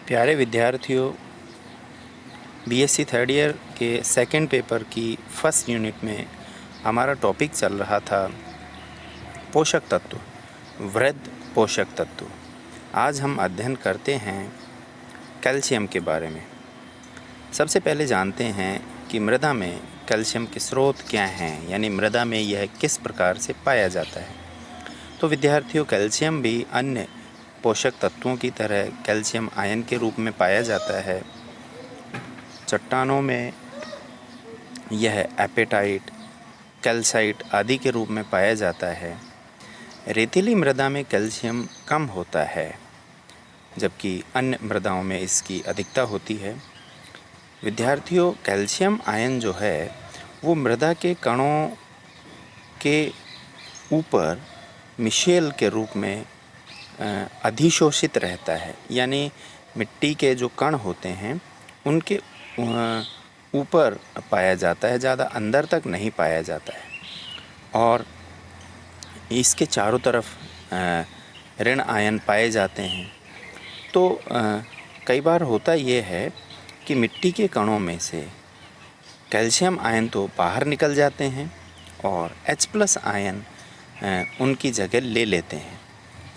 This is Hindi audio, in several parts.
प्यारे विद्यार्थियों, बीएससी थर्ड ईयर के सेकंड पेपर की फर्स्ट यूनिट में हमारा टॉपिक चल रहा था पोषक तत्व, वृद्ध पोषक तत्व। आज हम अध्ययन करते हैं कैल्शियम के बारे में। सबसे पहले जानते हैं कि मृदा में कैल्शियम के स्रोत क्या हैं, यानी मृदा में यह किस प्रकार से पाया जाता है। तो विद्यार्थियों, कैल्शियम भी अन्य पोषक तत्वों की तरह कैल्शियम आयन के रूप में पाया जाता है। चट्टानों में यह एपेटाइट, कैल्साइट आदि के रूप में पाया जाता है। रेतीली मृदा में कैल्शियम कम होता है, जबकि अन्य मृदाओं में इसकी अधिकता होती है। विद्यार्थियों, कैल्शियम आयन जो है वो मृदा के कणों के ऊपर मिशेल के रूप में अधिशोषित रहता है, यानी मिट्टी के जो कण होते हैं उनके ऊपर पाया जाता है, ज़्यादा अंदर तक नहीं पाया जाता है। और इसके चारों तरफ ऋण आयन पाए जाते हैं। तो कई बार होता ये है कि मिट्टी के कणों में से कैल्शियम आयन तो बाहर निकल जाते हैं और H+ आयन उनकी जगह ले लेते हैं।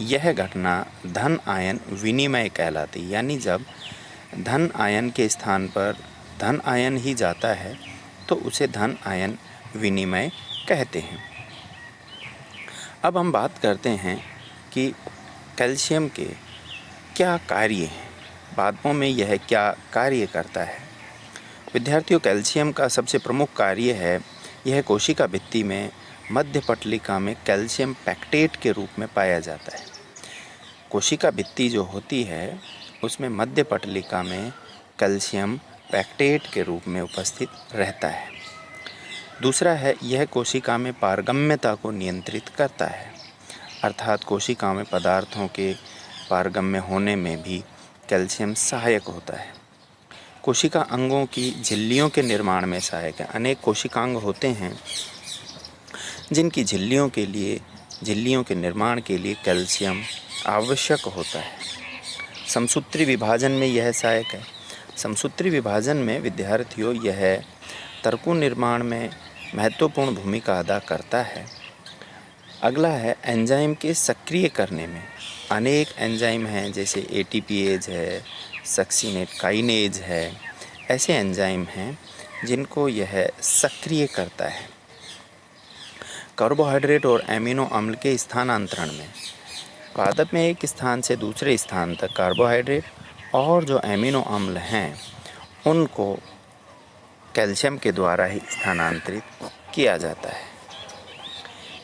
यह घटना धन आयन विनिमय कहलाती है, यानी जब धन आयन के स्थान पर धन आयन ही जाता है तो उसे धन आयन विनिमय कहते हैं। अब हम बात करते हैं कि कैल्शियम के क्या कार्य हैं, पादपों में यह क्या कार्य करता है। विद्यार्थियों, कैल्शियम का सबसे प्रमुख कार्य है यह कोशिका भित्ति में मध्य पटलिका में कैल्शियम पैक्टेट के रूप में पाया जाता है। कोशिका भित्ति जो होती है उसमें मध्य पटलिका में कैल्शियम पैक्टेट के रूप में उपस्थित रहता है। दूसरा है, यह कोशिका में पारगम्यता को नियंत्रित करता है, अर्थात कोशिका में पदार्थों के पारगम्य होने में भी कैल्शियम सहायक होता है। कोशिका अंगों की झिल्लियों के निर्माण में सहायक है। अनेक कोशिकांग होते हैं जिनकी झिल्लियों के निर्माण के लिए कैल्शियम आवश्यक होता है। समसूत्री विभाजन में यह सहायक है। समसूत्री विभाजन में विद्यार्थियों यह तर्कु निर्माण में महत्वपूर्ण भूमिका अदा करता है। अगला है एंजाइम के सक्रिय करने में। अनेक एंजाइम हैं, जैसे ATPase है, सक्सिनेट काइनेज है। ऐसे एंजाइम हैं जिनको यह सक्रिय करता है। कार्बोहाइड्रेट और एमिनो अम्ल के स्थानांतरण में पादप में एक स्थान से दूसरे स्थान तक कार्बोहाइड्रेट और जो एमिनो अम्ल हैं उनको कैल्शियम के द्वारा ही स्थानांतरित किया जाता है।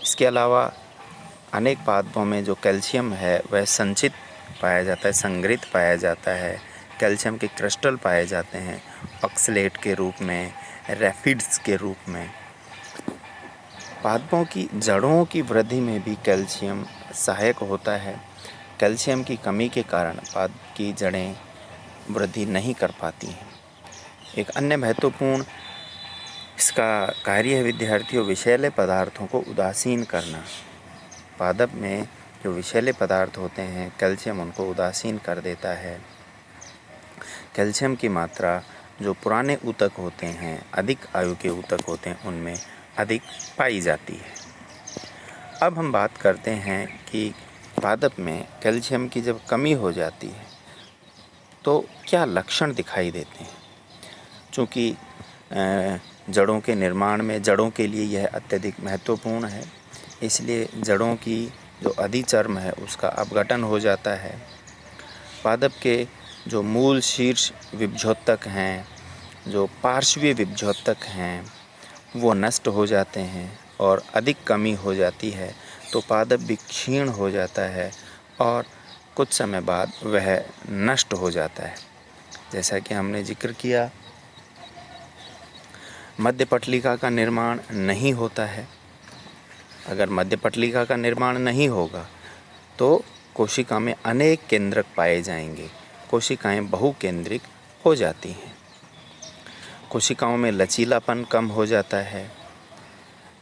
इसके अलावा अनेक पादपों में जो कैल्शियम है वह संचित पाया जाता है, संग्रहित पाया जाता है। कैल्शियम के क्रिस्टल पाए जाते हैं ऑक्सलेट के रूप में, रैफिड्स के रूप में। पादपों की जड़ों की वृद्धि में भी कैल्शियम सहायक होता है। कैल्शियम की कमी के कारण पादप की जड़ें वृद्धि नहीं कर पाती हैं। एक अन्य महत्वपूर्ण इसका कार्य है विद्यार्थियों, विषैले पदार्थों को उदासीन करना। पादप में जो विषैले पदार्थ होते हैं कैल्शियम उनको उदासीन कर देता है। कैल्शियम की मात्रा जो पुराने ऊतक होते हैं, अधिक आयु के ऊतक होते हैं, उनमें अधिक पाई जाती है। अब हम बात करते हैं कि पादप में कैल्शियम की जब कमी हो जाती है तो क्या लक्षण दिखाई देते हैं। चूँकि जड़ों के निर्माण में, जड़ों के लिए यह अत्यधिक महत्वपूर्ण है, इसलिए जड़ों की जो अधिचर्म है उसका अपघटन हो जाता है। पादप के जो मूल शीर्ष विभज्योतक हैं, जो पार्श्वीय विभज्योतक हैं, वो नष्ट हो जाते हैं और अधिक कमी हो जाती है तो पादप भी क्षीण हो जाता है और कुछ समय बाद वह नष्ट हो जाता है। जैसा कि हमने जिक्र किया, मध्य पटलिका का निर्माण नहीं होता है। अगर मध्य पटलिका का निर्माण नहीं होगा तो कोशिका में अनेक केंद्रक पाए जाएंगे, कोशिकाएं बहुकेंद्रिक हो जाती हैं। कोशिकाओं में लचीलापन कम हो जाता है।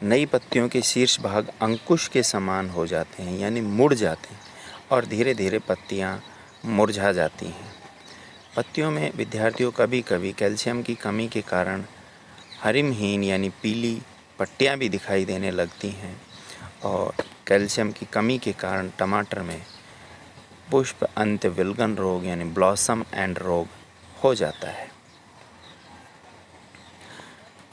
नई पत्तियों के शीर्ष भाग अंकुश के समान हो जाते हैं, यानी मुड़ जाते हैं और धीरे धीरे पत्तियां मुरझा जाती हैं। पत्तियों में विद्यार्थियों कभी कभी कैल्शियम की कमी के कारण हरिमहीन यानी पीली पट्टियाँ भी दिखाई देने लगती हैं और कैल्शियम की कमी के कारण टमाटर में पुष्प अंत्य विल्गन रोग यानी ब्लॉसम एंड रोग हो जाता है।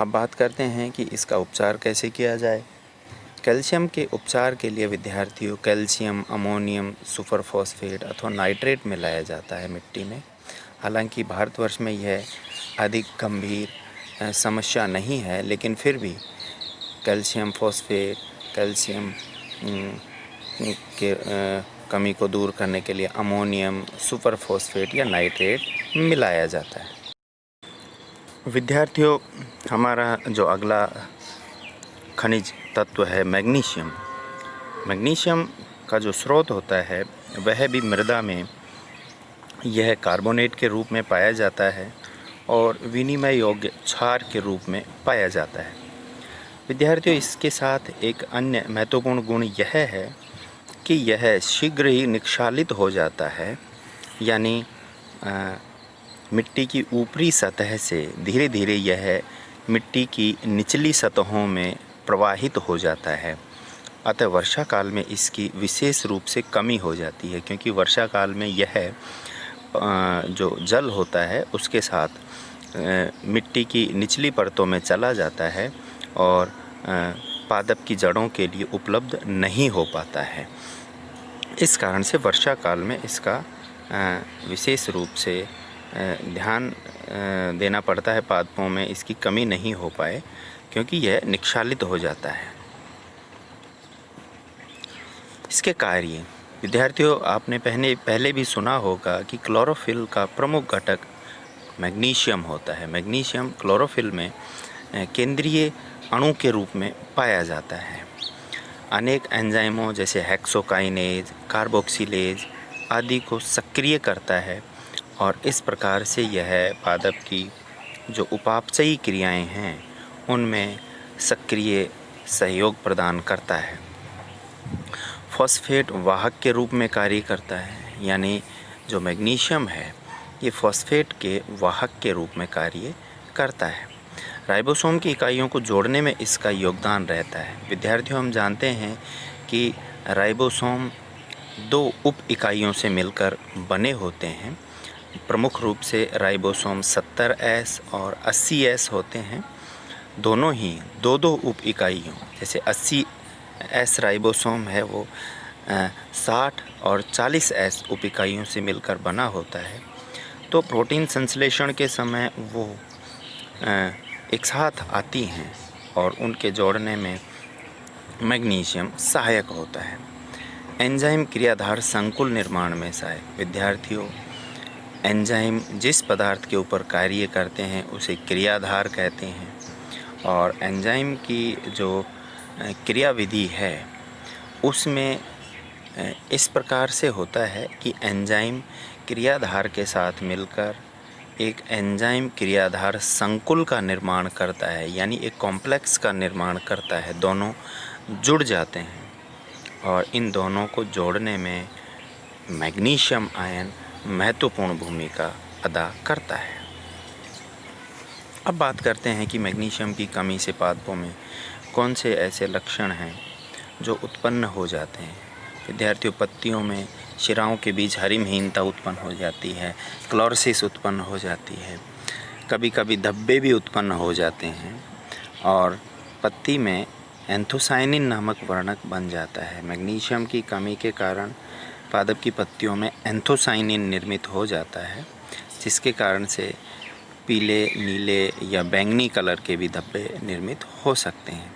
अब बात करते हैं कि इसका उपचार कैसे किया जाए। कैल्शियम के उपचार के लिए विद्यार्थियों कैल्शियम अमोनियम सुपरफॉस्फेट अथवा नाइट्रेट मिलाया जाता है मिट्टी में। हालांकि भारतवर्ष में यह अधिक गंभीर समस्या नहीं है, लेकिन फिर भी कैल्शियम फॉस्फेट कैल्शियम के कमी को दूर करने के लिए अमोनियम सुपरफॉस्फेट या नाइट्रेट मिलाया जाता है। विद्यार्थियों, हमारा जो अगला खनिज तत्व है मैग्नीशियम। मैग्नीशियम का जो स्रोत होता है वह भी मृदा में यह कार्बोनेट के रूप में पाया जाता है और विनिमय योग्य क्षार के रूप में पाया जाता है। विद्यार्थियों, इसके साथ एक अन्य महत्वपूर्ण गुण यह है कि यह शीघ्र ही निक्षालित हो जाता है, यानी मिट्टी की ऊपरी सतह से धीरे धीरे यह मिट्टी की निचली सतहों में प्रवाहित हो जाता है। अतः वर्षा काल में इसकी विशेष रूप से कमी हो जाती है, क्योंकि वर्षा काल में यह जो जल होता है उसके साथ मिट्टी की निचली परतों में चला जाता है और पादप की जड़ों के लिए उपलब्ध नहीं हो पाता है। इस कारण से वर्षा काल में इसका विशेष रूप से ध्यान देना पड़ता है, पादपों में इसकी कमी नहीं हो पाए, क्योंकि यह निक्षालित हो जाता है। इसके कार्य विद्यार्थियों, आपने पहले भी सुना होगा कि क्लोरोफिल का प्रमुख घटक मैग्नीशियम होता है। मैग्नीशियम क्लोरोफिल में केंद्रीय अणु के रूप में पाया जाता है। अनेक एंजाइमों जैसे हेक्सोकाइनेज, कार्बोक्सिलेज आदि को सक्रिय करता है और इस प्रकार से यह पादप की जो उपापचयी क्रियाएं हैं उनमें सक्रिय सहयोग प्रदान करता है। फॉस्फेट वाहक के रूप में कार्य करता है, यानी जो मैग्नीशियम है ये फॉस्फेट के वाहक के रूप में कार्य करता है। राइबोसोम की इकाइयों को जोड़ने में इसका योगदान रहता है। विद्यार्थियों, हम जानते हैं कि राइबोसोम 2 उप इकाइयों से मिलकर बने होते हैं। प्रमुख रूप से राइबोसोम 70S और 80S होते हैं। दोनों ही 2-2 उप इकाइयों, जैसे 80S राइबोसोम है वो 60 और 40S उप इकाइयों से मिलकर बना होता है। तो प्रोटीन संश्लेषण के समय वो एक साथ आती हैं और उनके जोड़ने में मैग्नीशियम सहायक होता है। एंजाइम क्रियाधार संकुल निर्माण में सहायक। विद्यार्थियों, एंजाइम जिस पदार्थ के ऊपर कार्य करते हैं उसे क्रियाधार कहते हैं और एंजाइम की जो क्रियाविधि है उसमें इस प्रकार से होता है कि एंजाइम क्रियाधार के साथ मिलकर एक एंजाइम क्रियाधार संकुल का निर्माण करता है, यानी एक कॉम्प्लेक्स का निर्माण करता है। दोनों जुड़ जाते हैं और इन दोनों को जोड़ने में मैग्नीशियम आयन महत्वपूर्ण भूमिका अदा करता है। अब बात करते हैं कि मैग्नीशियम की कमी से पादपों में कौन से ऐसे लक्षण हैं जो उत्पन्न हो जाते हैं। विद्यार्थियों, पत्तियों में शिराओं के बीच हरिमहीनता उत्पन्न हो जाती है, क्लोरोसिस उत्पन्न हो जाती है, कभी कभी धब्बे भी उत्पन्न हो जाते हैं और पत्ती में एंथोसाइनिन नामक वर्णक बन जाता है। मैग्नीशियम की कमी के कारण पादप की पत्तियों में एंथोसाइनिन निर्मित हो जाता है, जिसके कारण से पीले, नीले या बैंगनी कलर के भी धब्बे निर्मित हो सकते हैं।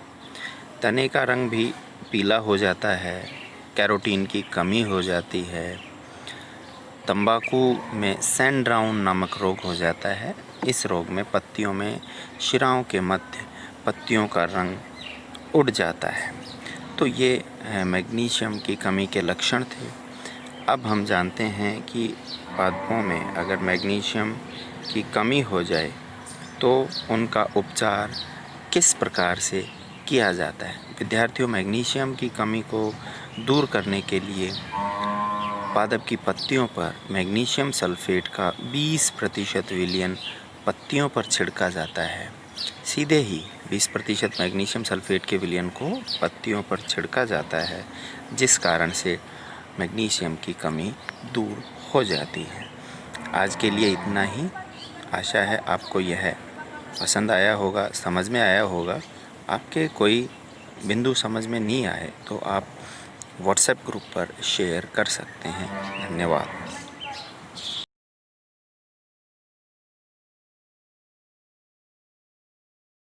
तने का रंग भी पीला हो जाता है, कैरोटीन की कमी हो जाती है, तंबाकू में सैंड्राउन नामक रोग हो जाता है। इस रोग में पत्तियों में शिराओं के मध्य पत्तियों का रंग उड़ जाता है। तो ये मैग्नीशियम की कमी के लक्षण थे। अब हम जानते हैं कि पादपों में अगर मैग्नीशियम की कमी हो जाए तो उनका उपचार किस प्रकार से किया जाता है। विद्यार्थियों, मैग्नीशियम की कमी को दूर करने के लिए पादप की पत्तियों पर मैग्नीशियम सल्फेट का 20% विलयन पत्तियों पर छिड़का जाता है। सीधे ही 20% मैग्नीशियम सल्फेट के विलयन को पत्तियों पर छिड़का जाता है, जिस कारण से मैग्नीशियम की कमी दूर हो जाती है। आज के लिए इतना ही। आशा है आपको यह पसंद आया होगा, समझ में आया होगा। आपके कोई बिंदु समझ में नहीं आए तो आप व्हाट्सएप ग्रुप पर शेयर कर सकते हैं। धन्यवाद।